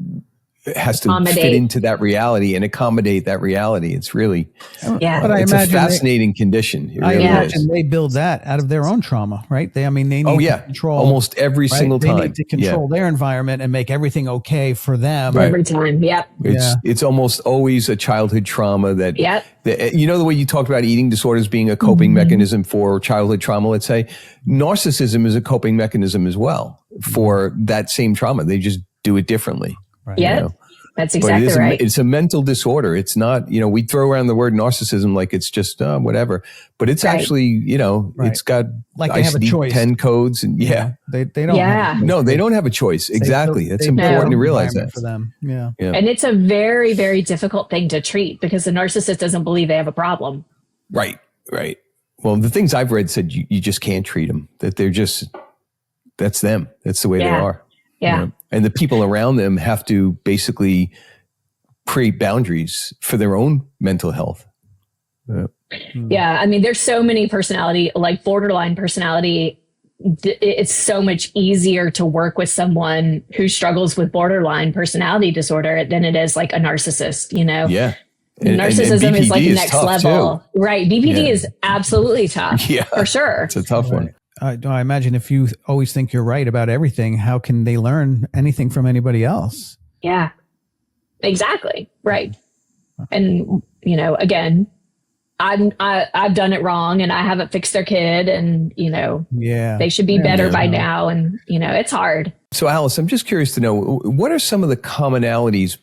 fit into that reality and accommodate that reality. It's really, but I it's imagine a fascinating condition. It I really imagine is. They build that out of their own trauma, right? They need to control almost every single time. They need to control their environment and make everything okay for them. Every time. Yep. It's almost always a childhood trauma that, the way you talked about eating disorders being a coping mechanism for childhood trauma, let's say, narcissism is a coping mechanism as well for that same trauma. They just do it differently. Right. Yeah. That's exactly right. It's a mental disorder. It's not, we throw around the word narcissism like it's just whatever, but it's actually, it's got like they have a choice. 10 codes and they don't. No, they don't have a choice. Exactly. That's important to realize that for them. Yeah. And it's a very, very difficult thing to treat because the narcissist doesn't believe they have a problem. Right. Well, the things I've read said you just can't treat them, that they're just, that's them. That's the way they are. Yeah. And the people around them have to basically create boundaries for their own mental health. Yeah. I mean, there's so many personality, like borderline personality. It's so much easier to work with someone who struggles with borderline personality disorder than it is like a narcissist, you know? Yeah. Narcissism is like next level. Too. Right. BPD is absolutely tough. Yeah. For sure. It's a tough one. I imagine if you always think you're right about everything, how can they learn anything from anybody else? Yeah, exactly. Right. And, you know, again, I've done it wrong and I haven't fixed their kid and, you know, they should be better by now. And, you know, it's hard. So Alice, I'm just curious to know, what are some of the commonalities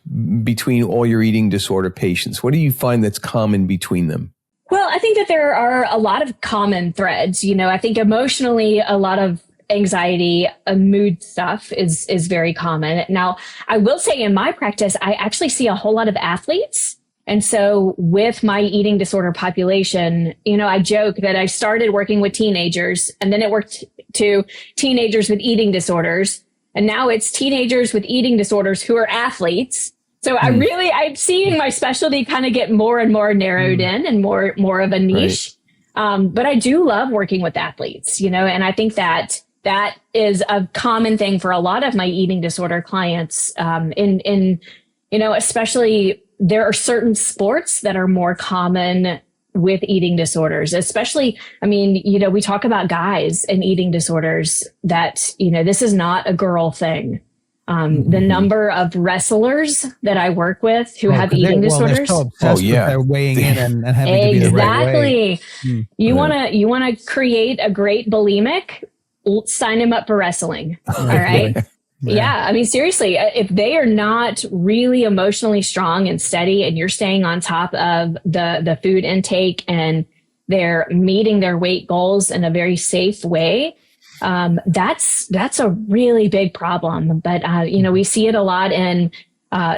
between all your eating disorder patients? What do you find that's common between them? Well, I think that there are a lot of common threads. You know, I think emotionally, a lot of anxiety, mood stuff is very common. Now, I will say in my practice, I actually see a whole lot of athletes. And so with my eating disorder population, you know, I joke that I started working with teenagers and then it worked to teenagers with eating disorders. And now it's teenagers with eating disorders who are athletes. So I'm seeing my specialty kind of get more and more narrowed in and more of a niche. Right. But I do love working with athletes, you know, and I think that is a common thing for a lot of my eating disorder clients. In you know, especially there are certain sports that are more common with eating disorders, especially, I mean, you know, we talk about guys and eating disorders that, you know, this is not a girl thing. The number of wrestlers that I work with who have eating disorders. They're weighing in and having to be the right way. You want to create a great bulimic, sign him up for wrestling. All right. Yeah. I mean, seriously, if they are not really emotionally strong and steady and you're staying on top of the food intake and they're meeting their weight goals in a very safe way, that's a really big problem. But, you know, we see it a lot in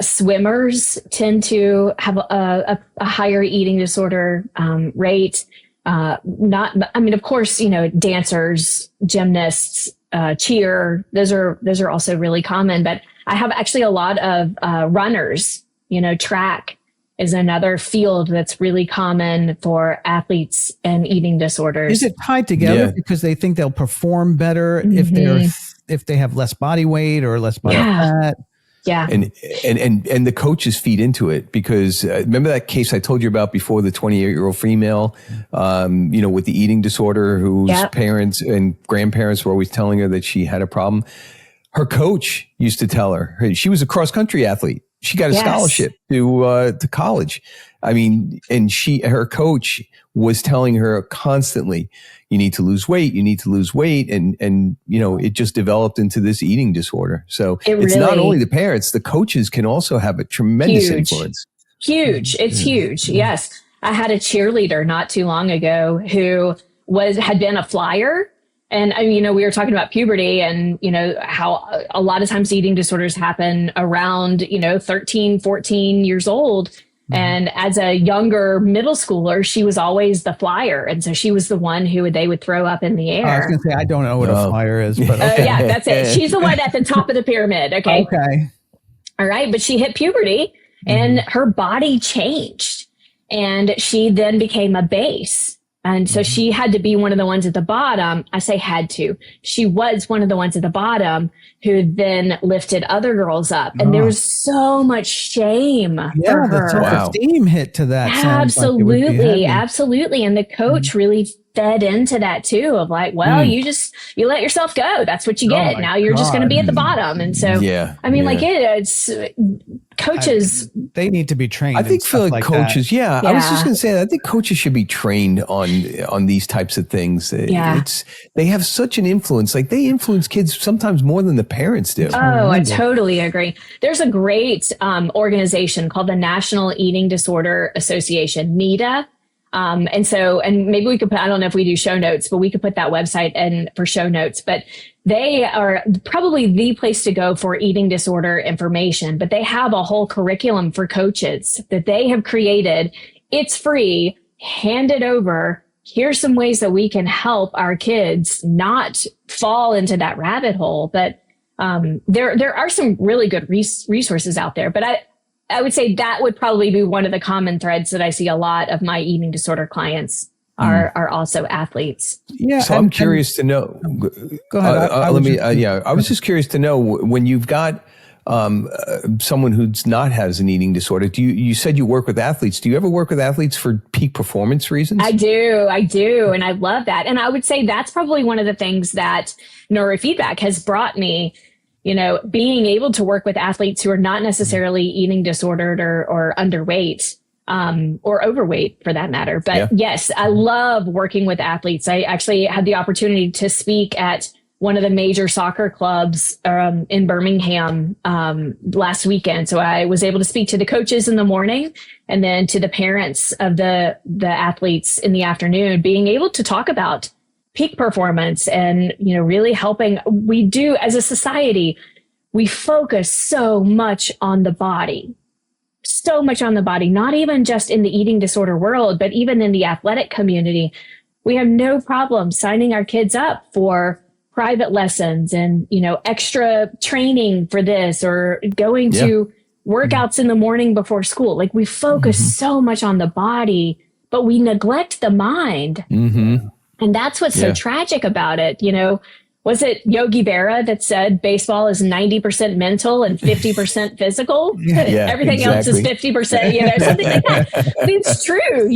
swimmers tend to have a higher eating disorder rate. I mean, of course, you know, dancers, gymnasts, cheer, those are also really common, but I have actually a lot of runners, you know, track is another field that's really common for athletes and eating disorders. Is it tied together because they think they'll perform better if they have less body weight or less body fat? Yeah. And the coaches feed into it because remember that case I told you about before, the 28-year-old female, you know, with the eating disorder whose parents and grandparents were always telling her that she had a problem. Her coach used to tell her, hey, she was a cross country athlete. She got a scholarship to college. I mean, and her coach was telling her constantly, you need to lose weight, you need to lose weight. And, you know, it just developed into this eating disorder. So it's not only the parents, the coaches can also have a tremendous influence. Huge. It's huge. Yes. I had a cheerleader not too long ago who had been a flyer. And, you know, we were talking about puberty and, you know, how a lot of times eating disorders happen around, you know, 13, 14 years old. And as a younger middle schooler, she was always the flyer. And so she was the one who they would throw up in the air. I was going to say, I don't know what a flyer is, but okay. Yeah, that's it. She's the one at the top of the pyramid. Okay. All right. But she hit puberty and her body changed and she then became a base. And so she had to be one of the ones at the bottom. I say had to. She was one of the ones at the bottom who then lifted other girls up. And there was so much shame for her. The self-esteem hit to that. Absolutely. Absolutely. And the coach really fed into that too of like, well, you let yourself go. That's what you get. Now you're just going to be at the bottom. And so, I mean, like it's coaches. They need to be trained. I think for like coaches. I was just going to say that I think coaches should be trained on these types of things. They have such an influence. Like they influence kids sometimes more than the parents do. Oh, I totally agree. There's a great organization called the National Eating Disorder Association, NEDA. And maybe we could put, I don't know if we do show notes, but we could put that website in for show notes, but they are probably the place to go for eating disorder information, but they have a whole curriculum for coaches that they have created. It's free, hand it over. Here's some ways that we can help our kids not fall into that rabbit hole. But, there are some really good resources out there, but I would say that would probably be one of the common threads that I see a lot of my eating disorder clients are also athletes. Yeah. So I'm curious to know. Go ahead. I was just curious to know when you've got someone who's not has an eating disorder. You said you work with athletes. Do you ever work with athletes for peak performance reasons? I do. And I love that. And I would say that's probably one of the things that neurofeedback has brought me, being able to work with athletes who are not necessarily eating disordered or underweight, or overweight for that matter. But yes, I love working with athletes. I actually had the opportunity to speak at one of the major soccer clubs in Birmingham last weekend. So I was able to speak to the coaches in the morning and then to the parents of the athletes in the afternoon, being able to talk about peak performance and, really helping. We do, as a society, we focus so much on the body, not even just in the eating disorder world, but even in the athletic community. We have no problem signing our kids up for private lessons and, extra training for this or going to workouts in the morning before school. Like we focus so much on the body, but we neglect the mind. Mm-hmm. And that's what's so tragic about it. Was it Yogi Berra that said baseball is 90% mental and 50% physical? Everything else is 50%, something like that. But it's true,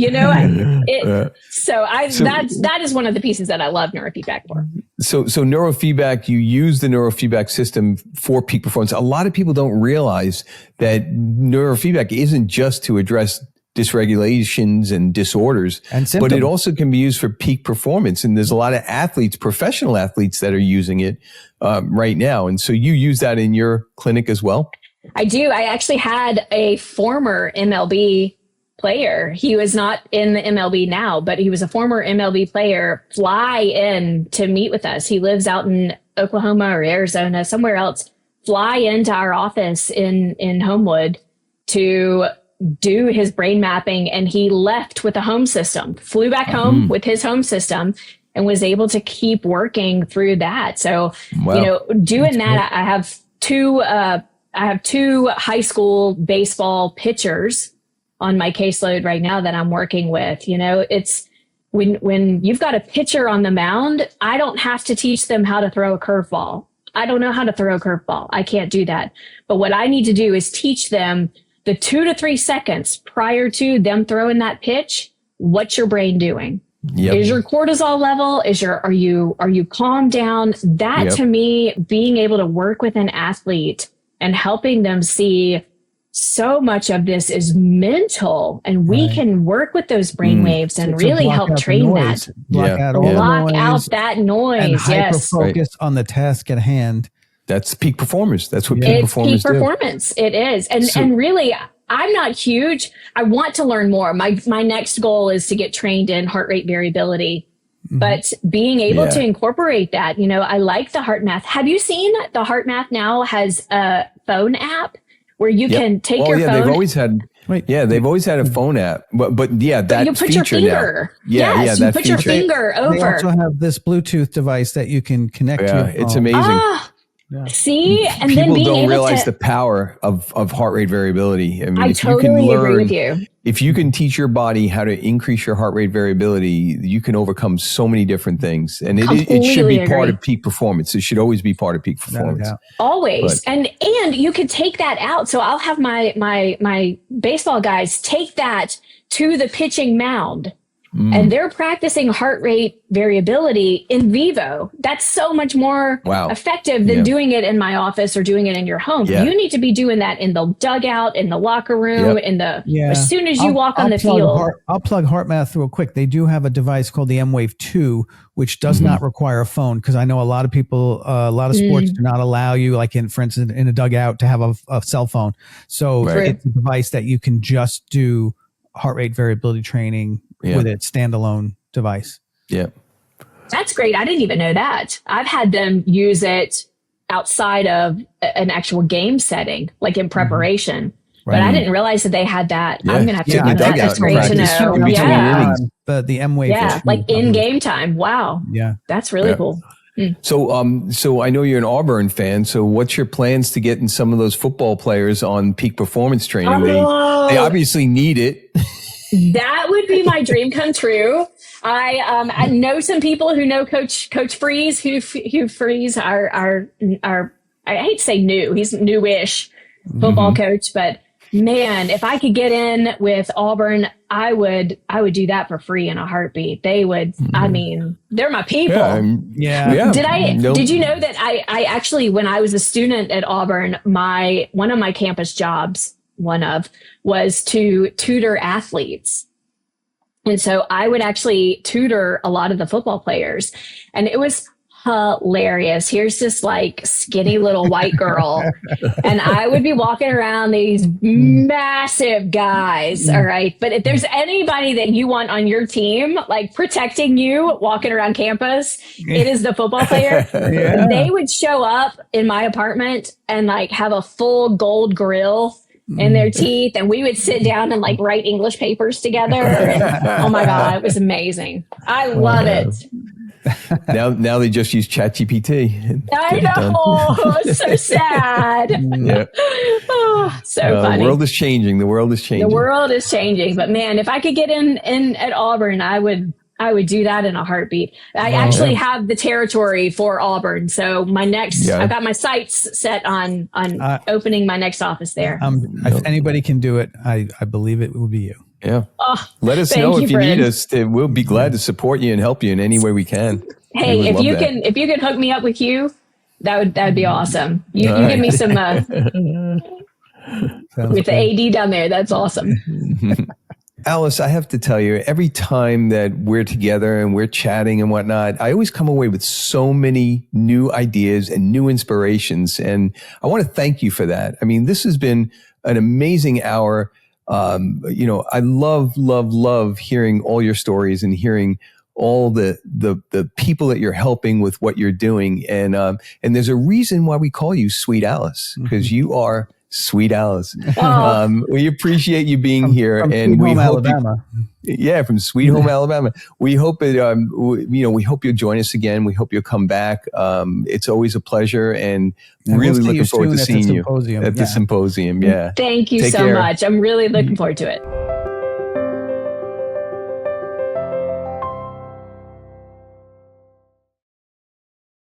that is one of the pieces that I love neurofeedback for. So neurofeedback, you use the neurofeedback system for peak performance. A lot of people don't realize that neurofeedback isn't just to address dysregulations and disorders, but it also can be used for peak performance. And there's a lot of athletes, professional athletes that are using it right now. And so you use that in your clinic as well? I do. I actually had a former MLB player. He was not in the MLB now, but he was a former MLB player, fly in to meet with us. He lives out in Oklahoma or Arizona, somewhere else, fly into our office in Homewood to do his brain mapping. And he left with a home system, flew back home with his home system and was able to keep working through that. So, doing that, I have two high school baseball pitchers on my caseload right now that I'm working with. It's when you've got a pitcher on the mound, I don't have to teach them how to throw a curveball. I don't know how to throw a curveball. I can't do that. But what I need to do is teach them the 2 to 3 seconds prior to them throwing that pitch. What's your brain doing? Is your cortisol level? Are you calmed down? That to me, being able to work with an athlete and helping them see so much of this is mental, and we can work with those brain waves and really help train that. Block out that noise. And hyper-focus on the task at hand. That's peak performance. That's what peak performance do. Peak performance. It is. And really, I'm not huge. I want to learn more. My next goal is to get trained in heart rate variability, but being able to incorporate that, I like the heart math. Have you seen the heart math now has a phone app where you can take your phone? They've always had. They've always had a phone app, but that you put feature your finger. Now. You put your finger over. They also have this Bluetooth device that you can connect to. Yeah, it's amazing. See, and people then being don't able realize to, the power of heart rate variability. I mean, I if you totally can learn, agree with you. If you can teach your body how to increase your heart rate variability, you can overcome so many different things. And it should be part of peak performance. It should always be part of peak performance. Always. And you could take that out. So I'll have my baseball guys take that to the pitching mound. And they're practicing heart rate variability in vivo. That's so much more effective than doing it in my office or doing it in your home. You need to be doing that in the dugout, in the locker room, as soon as you walk on the field. I'll plug HeartMath real quick. They do have a device called the M-Wave 2, which does not require a phone, because I know a lot of people, a lot of sports do not allow you, like for instance, in a dugout, to have a cell phone. So it's a device that you can just do heart rate variability training with its standalone device. Yeah. That's great. I didn't even know that. I've had them use it outside of an actual game setting, like in preparation. But I didn't realize that they had that. I'm going to have to do that. That's great to know. The M-Wave. like in game time. Wow. Yeah. That's really cool. So I know you're an Auburn fan. So what's your plans to get in some of those football players on peak performance training? They obviously need it. That would be my dream come true. I know some people who know Coach Freeze, who Freeze, our I hate to say new, he's newish football coach, but man, if I could get in with Auburn, I would do that for free in a heartbeat. They would, I mean, they're my people. Yeah. Did you know that I actually, when I was a student at Auburn, one of my campus jobs, was to tutor athletes. And so I would actually tutor a lot of the football players, and it was hilarious. Here's this like skinny little white girl, and I would be walking around these massive guys. All right. But if there's anybody that you want on your team, like protecting you, walking around campus, it is the football player. Yeah. They would show up in my apartment and like have a full gold grill in their teeth, and we would sit down and like write English papers together. And, oh my God, it was amazing. I love it. Now they just use ChatGPT. I know. It's so sad. Yeah. Oh, so funny. The world is changing. The world is changing. But man, if I could get in at Auburn, I would do that in a heartbeat. I actually have the territory for Auburn. So I've got my sights set on opening my next office there. If anybody can do it, I believe it will be you. Yeah. Let us know if you need us. We'll be glad to support you and help you in any way way we can. Hey, if you can hook me up with you, that'd be awesome. You give me some with the AD down there. That's awesome. Alice, I have to tell you, every time that we're together and we're chatting and whatnot, I always come away with so many new ideas and new inspirations. And I want to thank you for that. I mean, this has been an amazing hour. I love hearing all your stories and hearing all the people that you're helping with what you're doing. And there's a reason why we call you Sweet Alice, because you are Sweet Alice. We appreciate you being here, and we hope Alabama. From Sweet Home, Alabama. We hope it. We hope you'll join us again. We hope you'll come back. It's always a pleasure, and really looking forward to seeing you at the symposium. Yeah. Thank you so much. I'm really looking forward to it.